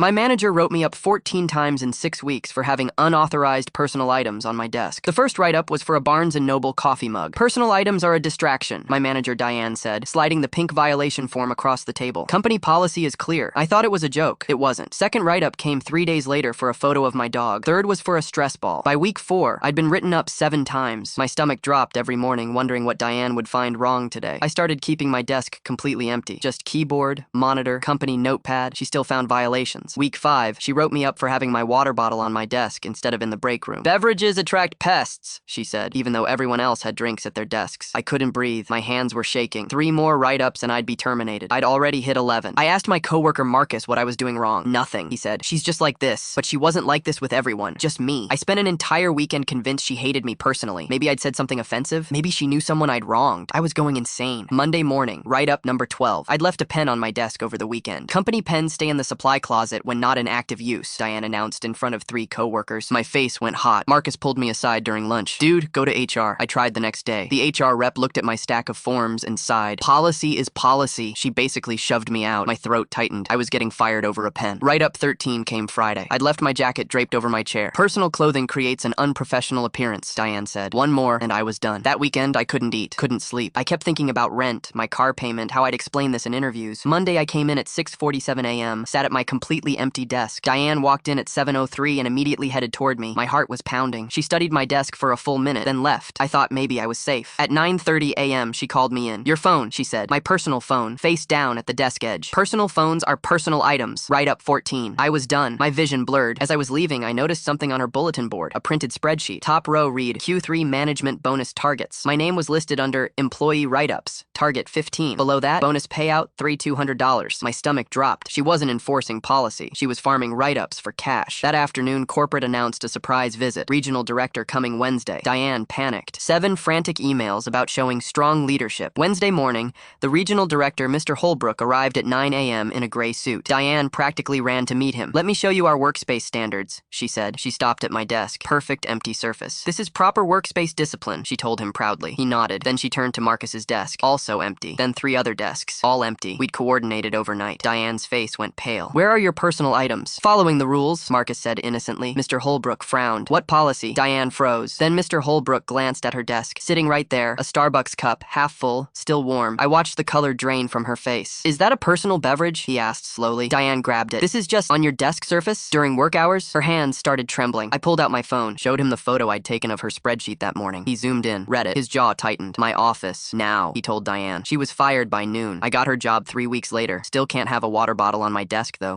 My manager wrote me up 14 times in 6 weeks for having unauthorized personal items on my desk. The first write-up was for a Barnes & Noble coffee mug. Personal items are a distraction, my manager Diane said, sliding the pink violation form across the table. Company policy is clear. I thought it was a joke. It wasn't. Second write-up came 3 days later for a photo of my dog. Third was for a stress ball. By week 4, I'd been written up 7 times. My stomach dropped every morning, wondering what Diane would find wrong today. I started keeping my desk completely empty. Just keyboard, monitor, company notepad. She still found violations. Week 5, she wrote me up for having my water bottle on my desk instead of in the break room. Beverages attract pests, she said, even though everyone else had drinks at their desks. I couldn't breathe. My hands were shaking. 3 more write-ups and I'd be terminated. I'd already hit 11. I asked my coworker Marcus what I was doing wrong. Nothing, he said. She's just like this. But she wasn't like this with everyone. Just me. I spent an entire weekend convinced she hated me personally. Maybe I'd said something offensive. Maybe she knew someone I'd wronged. I was going insane. Monday morning, write-up number 12. I'd left a pen on my desk over the weekend. Company pens stay in the supply closet when not in active use, Diane announced in front of 3 coworkers. My face went hot. Marcus pulled me aside during lunch. Dude, go to HR. I tried the next day. The HR rep looked at my stack of forms and sighed. Policy is policy. She basically shoved me out. My throat tightened. I was getting fired over a pen. Write-up 13 came Friday. I'd left my jacket draped over my chair. Personal clothing creates an unprofessional appearance, Diane said. 1 more and I was done. That weekend, I couldn't eat, couldn't sleep. I kept thinking about rent, my car payment, how I'd explain this in interviews. Monday, I came in at 6:47 a.m., sat at my completely empty desk. Diane walked in at 7:03 and immediately headed toward me. My heart was pounding. She studied my desk for a full minute, then left. I thought maybe I was safe. At 9:30 a.m., she called me in. Your phone, she said. My personal phone, face down at the desk edge. Personal phones are personal items. Write-up 14. I was done. My vision blurred. As I was leaving, I noticed something on her bulletin board, a printed spreadsheet. Top row read, Q3 management bonus targets. My name was listed under employee write-ups, target 15. Below that, bonus payout, $3,200. My stomach dropped. She wasn't enforcing policy. She was farming write-ups for cash. That afternoon, corporate announced a surprise visit. Regional director coming Wednesday. Diane panicked. 7 frantic emails about showing strong leadership. Wednesday morning, the regional director, Mr. Holbrook, arrived at 9 a.m. in a gray suit. Diane practically ran to meet him. Let me show you our workspace standards, she said. She stopped at my desk. Perfect empty surface. This is proper workspace discipline, she told him proudly. He nodded. Then she turned to Marcus's desk, also empty. Then 3 other desks, all empty. We'd coordinated overnight. Diane's face went pale. Where are your personal items? Following the rules, Marcus said innocently. Mr. Holbrook frowned. What policy? Diane froze. Then Mr. Holbrook glanced at her desk. Sitting right there, a Starbucks cup, half full, still warm. I watched the color drain from her face. Is that a personal beverage? He asked slowly. Diane grabbed it. This is just on your desk surface? During work hours? Her hands started trembling. I pulled out my phone, showed him the photo I'd taken of her spreadsheet that morning. He zoomed in, read it. His jaw tightened. My office, now, he told Diane. She was fired by noon. I got her job 3 weeks later. Still can't have a water bottle on my desk, though.